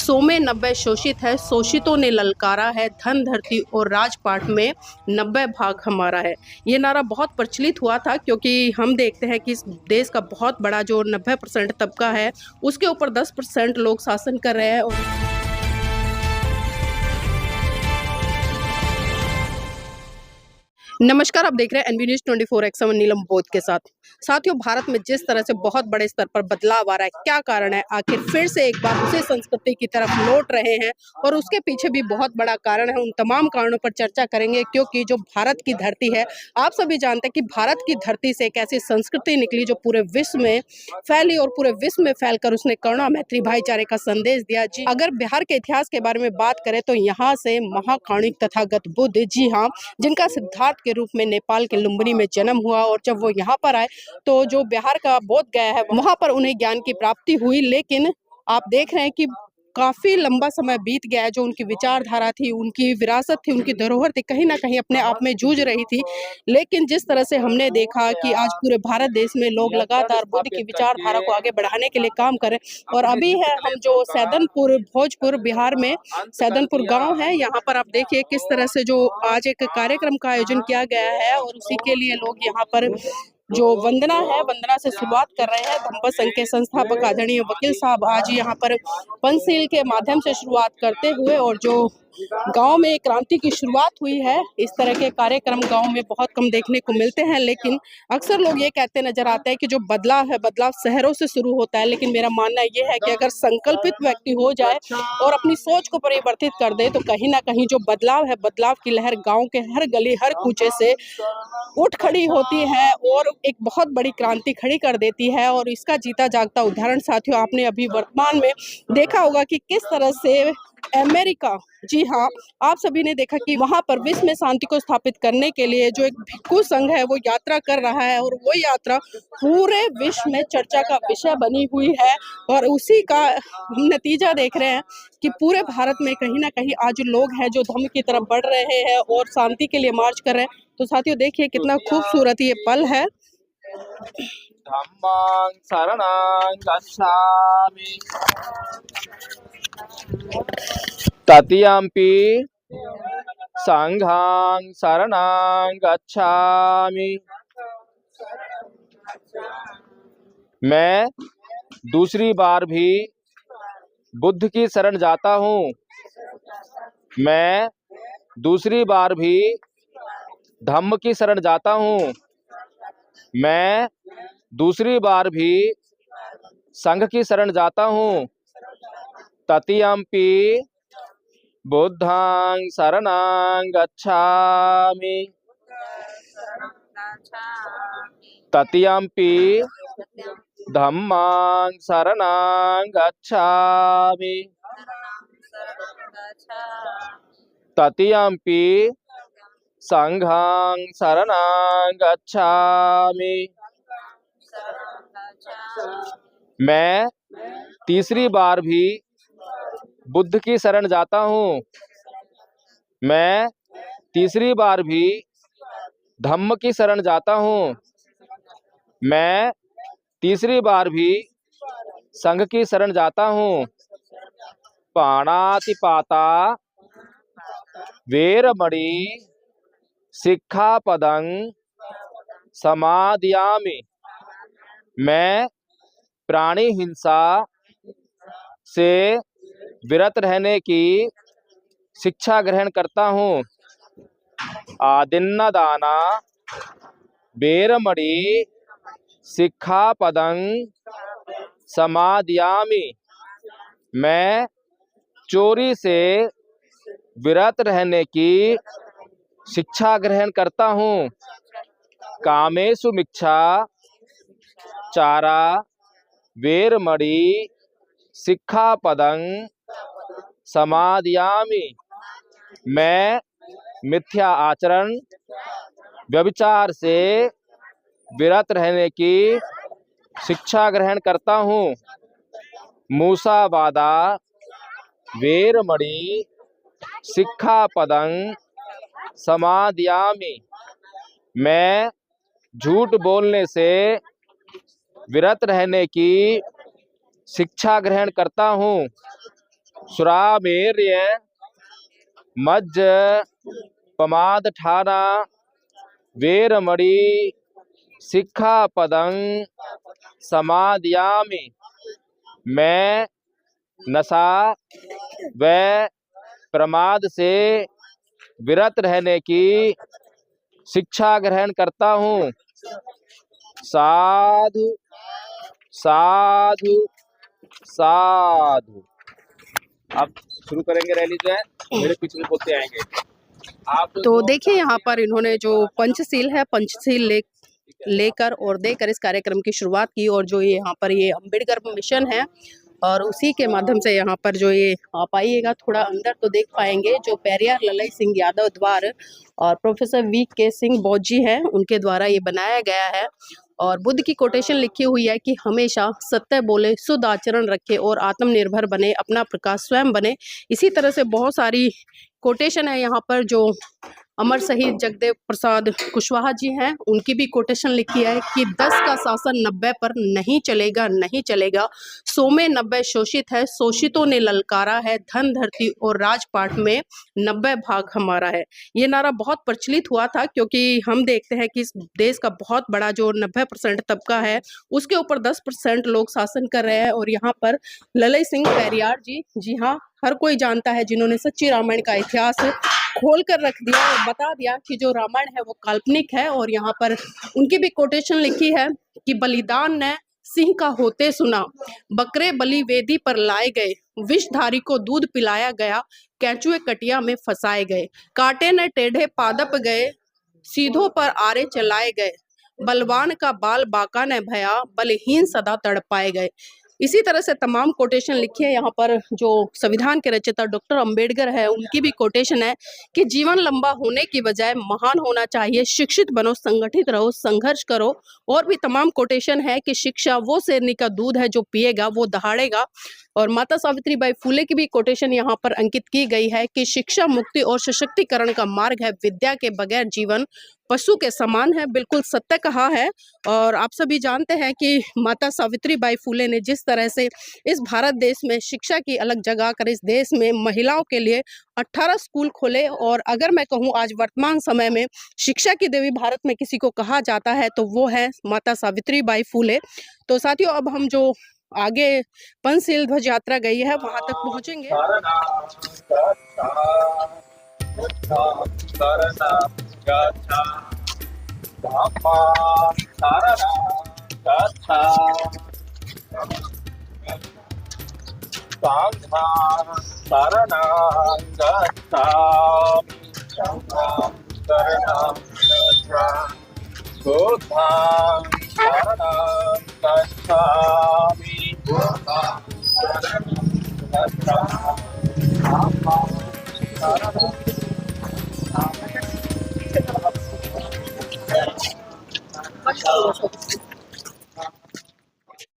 100 में 90 शोषित है, शोषितों ने ललकारा है, धन धरती और राजपाट में 90 भाग हमारा है। ये नारा बहुत प्रचलित हुआ था क्योंकि हम देखते हैं कि इस देश का बहुत बड़ा जो 90% तबका है उसके ऊपर 10% लोग शासन कर रहे हैं। नमस्कार, आप देख रहे हैं एनबी न्यूज़ 24/7 नीलम बोध के साथ। साथियों, भारत में जिस तरह से बहुत बड़े स्तर पर बदलाव आ रहा है, क्या कारण है? आखिर फिर से एक बार उसी संस्कृति की तरफ लौट रहे हैं और उसके पीछे भी बहुत बड़ा कारण है। उन तमाम कारणों पर चर्चा करेंगे क्योंकि जो भारत की धरती है, आप सभी जानते हैं कि भारत की धरती से एक ऐसी संस्कृति निकली जो पूरे विश्व में फैली और पूरे विश्व में फैलकर उसने करुणा, मैत्री, भाईचारे का संदेश दिया। जी, अगर बिहार के इतिहास के बारे में बात करें तो यहाँ से महाकाणिक तथागत बुद्ध, जी हाँ, जिनका सिद्धार्थ के रूप में नेपाल के लुम्बिनी में जन्म हुआ और जब वो यहाँ पर आए तो जो बिहार का बोध गया है वहाँ पर उन्हें ज्ञान की प्राप्ति हुई। लेकिन आप देख रहे हैं कि काफी लंबा समय बीत गया है। जो उनकी विचारधारा थी, उनकी विरासत थी, उनकी धरोहर थी, कहीं ना कहीं अपने आप में जूझ रही थी। लेकिन जिस तरह से हमने देखा कि आज पूरे भारत देश में लोग लगातार बुद्ध की विचारधारा को आगे बढ़ाने के लिए काम करें। और अभी है हम जो सैदनपुर, भोजपुर बिहार में सैदनपुर गांव है, यहाँ पर आप देखिए किस तरह से जो आज एक कार्यक्रम का आयोजन किया गया है और उसी के लिए लोग यहाँ पर जो वंदना है, वंदना से शुरुआत कर रहे हैं। धम्म संघ के संस्थापक आदरणीय वकील साहब आज यहाँ पर पंचशील के माध्यम से शुरुआत करते हुए और जो गांव में क्रांति की शुरुआत हुई है। इस तरह के कार्यक्रम गांव में बहुत कम देखने को मिलते हैं, लेकिन अक्सर लोग ये कहते नजर आते हैं कि जो बदलाव है, बदलाव शहरों से शुरू होता है। लेकिन मेरा मानना ये है कि अगर संकल्पित व्यक्ति हो जाए और अपनी सोच को परिवर्तित कर दे तो कहीं ना कहीं जो बदलाव है, बदलाव की लहर गाँव के हर गली, हर कूचे से उठ खड़ी होती है और एक बहुत बड़ी क्रांति खड़ी कर देती है। और इसका जीता जागता उदाहरण साथियों आपने अभी वर्तमान में देखा होगा कि किस तरह से अमेरिका, जी हाँ, आप सभी ने देखा कि वहां पर विश्व में शांति को स्थापित करने के लिए जो एक भिक्खु संघ है वो यात्रा कर रहा है और वो यात्रा पूरे विश्व में चर्चा का विषय बनी हुई है। और उसी का हम नतीजा देख रहे हैं कि पूरे भारत में कहीं ना कहीं आज लोग हैं जो धर्म की तरफ बढ़ रहे हैं और शांति के लिए मार्च कर रहे हैं। तो साथियों देखिए कितना खूबसूरत ये पल है। धम्मां शरणं गच्छामि ततियम्पि संघं शरणं गच्छामि। मैं दूसरी बार भी बुद्ध की शरण जाता हूँ। मैं दूसरी बार भी धम्म की शरण जाता हूँ। मैं दूसरी बार भी संघ की शरण जाता हूँ। ततियम्पि बुद्धं शरणं गच्छामि। ततियम्पि धम्मं शरणं गच्छामि। ततियम्पि संघं शरणं गच्छामि। मैं तीसरी बार भी बुद्ध की शरण जाता हूँ। मैं तीसरी बार भी धम्म की शरण जाता हूँ। मैं तीसरी बार भी संघ की शरण जाता हूँ। पाणातिपाता वेरमणि सिक्खापदं समादयामि। मैं प्राणी हिंसा से विरत रहने की शिक्षा ग्रहण करता हूँ। आदिन्नदाना वेरमणि सिक्खापदं समादयामि। मैं चोरी से विरत रहने की शिक्षा ग्रहण करता हूँ। कामेषु मिच्छा चारा वेरमणि सिक्खापदं समादयामि। मैं मिथ्या आचरण, व्यभिचार से विरत रहने की शिक्षा ग्रहण करता हूँ। मूसावादा वेरमणि सिक्खापदं समादयामि। मैं झूठ बोलने से विरत रहने की शिक्षा ग्रहण करता हूँ। सुरामेर्य मज्ज पमाद ठाना वेरमणि सिक्खापदं समादयामि। मैं नशा व प्रमाद से विरत रहने की शिक्षा ग्रहण करता हूँ। साधु साधु साधु। अब शुरू करेंगे रैली जो है, मेरे पीछे बोलते आएंगे आप। तो देखिए यहाँ पर इन्होंने जो पंचशील है, पंचशील लेकर और देकर इस कार्यक्रम की शुरुआत की। और जो ये यहाँ पर ये अम्बेडकर मिशन है और उसी के माध्यम से यहाँ पर जो ये आप आइएगा थोड़ा अंदर तो देख पाएंगे जो पेरियार ललई सिंह यादव द्वारा और प्रोफेसर वी.के. सिंह बौजी हैं उनके द्वारा ये बनाया गया है। और बुद्ध की कोटेशन लिखी हुई है कि हमेशा सत्य बोले, शुद्ध आचरण रखे और आत्मनिर्भर बने, अपना प्रकाश स्वयं बने। इसी तरह से बहुत सारी कोटेशन है यहाँ पर। जो अमर शहीद जगदेव प्रसाद कुशवाहा जी हैं उनकी भी कोटेशन लिखी है कि 10 का शासन 90 पर नहीं चलेगा, नहीं चलेगा। 100 में 90 शोषित है, शोषितों ने ललकारा है, धन धरती और राजपाट में 90 भाग हमारा है। ये नारा बहुत प्रचलित हुआ था क्योंकि हम देखते हैं कि इस देश का बहुत बड़ा जो 90% तबका है उसके ऊपर 10% लोग शासन कर रहे हैं। और यहाँ पर ललई सिंह पेरियार जी हाँ, हर कोई जानता है जिन्होंने सच्ची रामायण का इतिहास खोल कर रख दिया और बता दिया कि जो रामायण है वो काल्पनिक है। और यहाँ पर उनकी भी कोटेशन लिखी है कि बलिदान ने सिंह का होते सुना, बकरे बलि वेदी पर लाए गए, विषधारी को दूध पिलाया गया, कैंचुए कटिया में फंसाए गए, कांटे ने टेढ़े पादप गए, सीधों पर आरे चलाए गए, बलवान का बाल बांका ने भया, बलहीन सदा तड़पाए गए। इसी तरह से तमाम कोटेशन लिखी है। यहाँ पर जो संविधान के रचयिता डॉक्टर अंबेडकर है उनकी भी कोटेशन है कि जीवन लंबा होने की बजाय महान होना चाहिए, शिक्षित बनो, संगठित रहो, संघर्ष करो। और भी तमाम कोटेशन है कि शिक्षा वो शेरनी का दूध है जो पिएगा वो दहाड़ेगा। और माता सावित्रीबाई फुले की भी कोटेशन यहाँ पर अंकित की गई है कि शिक्षा मुक्ति और सशक्तिकरण का मार्ग है, विद्या के बगैर जीवन पशु के समान है। बिल्कुल सत्य कहा है। और आप सभी जानते हैं कि माता सावित्रीबाई फुले ने जिस तरह से इस भारत देश में शिक्षा की अलग जगह कर इस देश में महिलाओं के लिए 18 स्कूल खोले। और अगर मैं कहूँ आज वर्तमान समय में शिक्षा की देवी भारत में किसी को कहा जाता है तो वो है माता सावित्रीबाई फुले। तो साथियों अब हम जो आगे पंचशील ध्वज यात्रा गई है वहां तक पहुंचेंगे।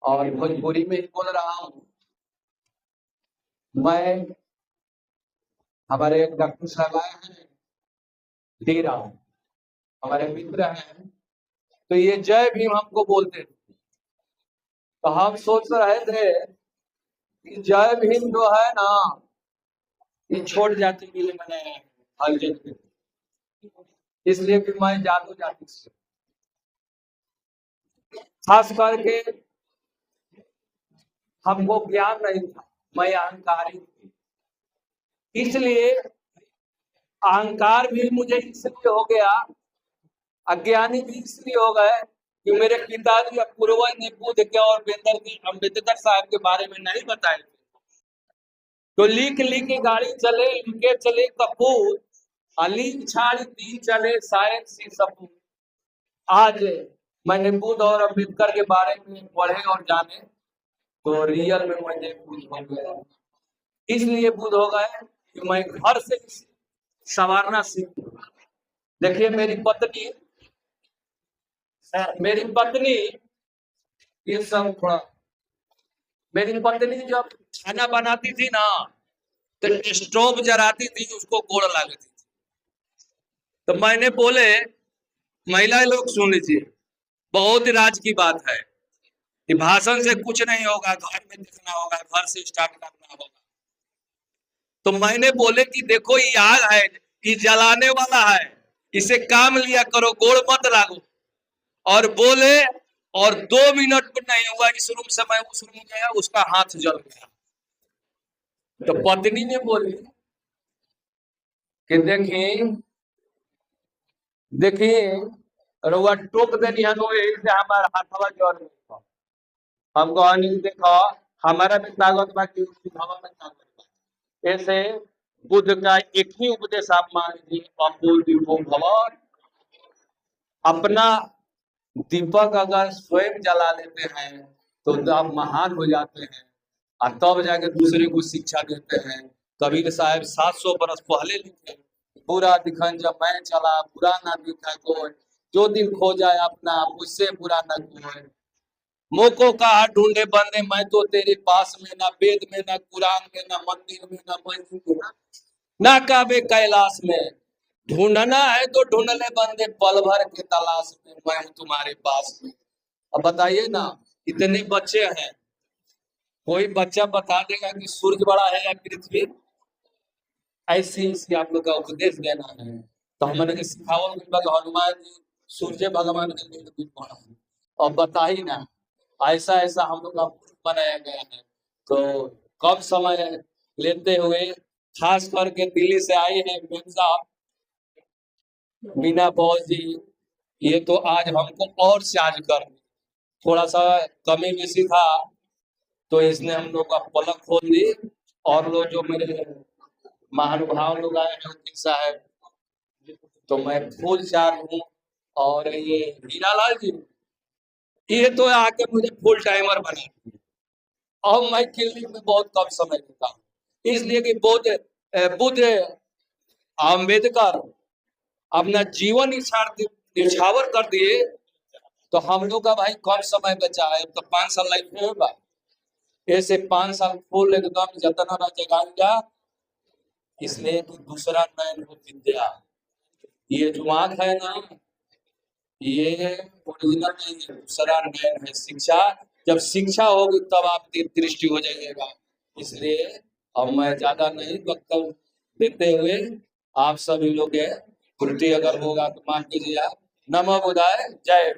और भोजपुरी में बोल रहा हूँ मैं। हमारे डॉक्टर साहब आए हैं डेरा, हमारे मित्र हैं, तो ये जय भीम हमको बोलते थे। तो हम सोच रहे थे कि जय भीम जो है ना ये छोड़ जाति के लिए मैंने आयोजित की, इसलिए कि मैं जादू जाति से खास करके हमको ज्ञान नहीं था, मैं अहंकारी थी। इसलिए अहंकार भी मुझे इसलिए हो गया, अज्ञानी भी इसलिए हो गए कि मेरे पिताजी और पूर्वज ने बुद्ध के और अम्बेडकर साहब के बारे में नहीं बताए थे। तो लिख लिख के गाड़ी चले, लिखे चले कपूर, अली छाड़ी दी चले शायद सी सपूर। आज मैंने बुद्ध और अम्बेडकर के बारे में पढ़े और जाने तो रियल में मुझे बुद्ध हो गया। इसलिए बुद्ध हो गए कि मैं घर से संवारना सीख। देखिए मेरी पत्नी ये सब थोड़ा, मेरी पत्नी जब खाना बनाती थी ना तो स्टोव जलाती थी, उसको गोड़ लगती थी। तो मैंने बोले महिला लोग सुन लीजिए, बहुत राज की बात है कि भाषण से कुछ नहीं होगा, घर में देखना होगा, घर से स्टार्ट करना होगा। तो मैंने बोले कि देखो ये आग है, ये जलाने वाला है, इसे काम लिया करो, गोड़ मत लागो। और बोले, और 2 मिनट भी नहीं हुआ, इस रूम से मैं उस रूम गया, उसका हाथ जल गया। तो पत्नी ने बोली कि देखिए रउआ टोक देनी है तो से हमारा हाथवा जल गया। हम कहनी देखो हमारा भी ताकत बा कि हवा में ताकत बा। ऐसे बुद्ध का एक ही उपदेश आप मान लीजिए, अपूर्व दीपो भव। अपना दीपक अगर स्वयं जला लेते हैं तो आप महान हो जाते हैं, और तब जाके दूसरे को शिक्षा देते हैं। कबीर साहब 700 बरस पहले लिखे, बुरा दिखन जब मैं चला, बुरा ना दिखा कोई, जो दिन खो जाए अपना, मुझसे बुरा न कोई। मोको कहा ढूंढे बंदे, मैं तो तेरे पास में, ना वेद में, ना कुरान में, ना मंदिर में, ना मस्जिद में, ना काबे कैलाश में। ढूंढना है तो ढूंढ ले बंदे, पल भर के तलाश में, मैं हूं तुम्हारे पास में। अब बताइए ना, इतने बच्चे हैं, कोई बच्चा बता देगा कि सूर्य बड़ा है या पृथ्वी? ऐसे ही आप लोग का उपदेश देना है। तो हमने सिखावल हनुमान जी सूर्य भगवान के लिए पढ़ा है। और बता ही ना, ऐसा ऐसा हम लोग का बनाया गया है। तो कम समय लेते हुए, खास करके दिल्ली से आए हैं मेम साहब, मीना बॉस जी, ये तो आज हमको और चार्ज कर, थोड़ा सा कमी बेसी था तो इसने हम लोग का पलक खोल दी। और लोग जो मेरे महानुभाव लोग आए हैं वकील साहब, तो मैं फुल चार्ज हूँ। और ये हीरालाल जी, ये तो आके मुझे फुल टाइमर बना दिए। और मैं क्लिनिक में बहुत कम समय देता हूँ, इसलिए कि बुद्ध अम्बेडकर अपना जीवन निछावर कर दिए, तो हम लोग का भाई कम समय बचा है। तो 5 साल लाइफ में होगा, ऐसे 5 साल फुल एकदम जतना ना जगाऊंगा, इसलिए कि दूसरा नयन हो विद्या। ये जो आंख है ना, ये ओरिजिनल नहीं है, दूसरा नयन है शिक्षा। जब शिक्षा होगी तब आप दृष्टि हो जाइएगा। इसलिए अब मैं ज्यादा नहीं वक्तव्य देते हुए, आप सभी लोग त्रुटि अगर होगा तो माफ कीजिए। नमो बुद्धाय, जय।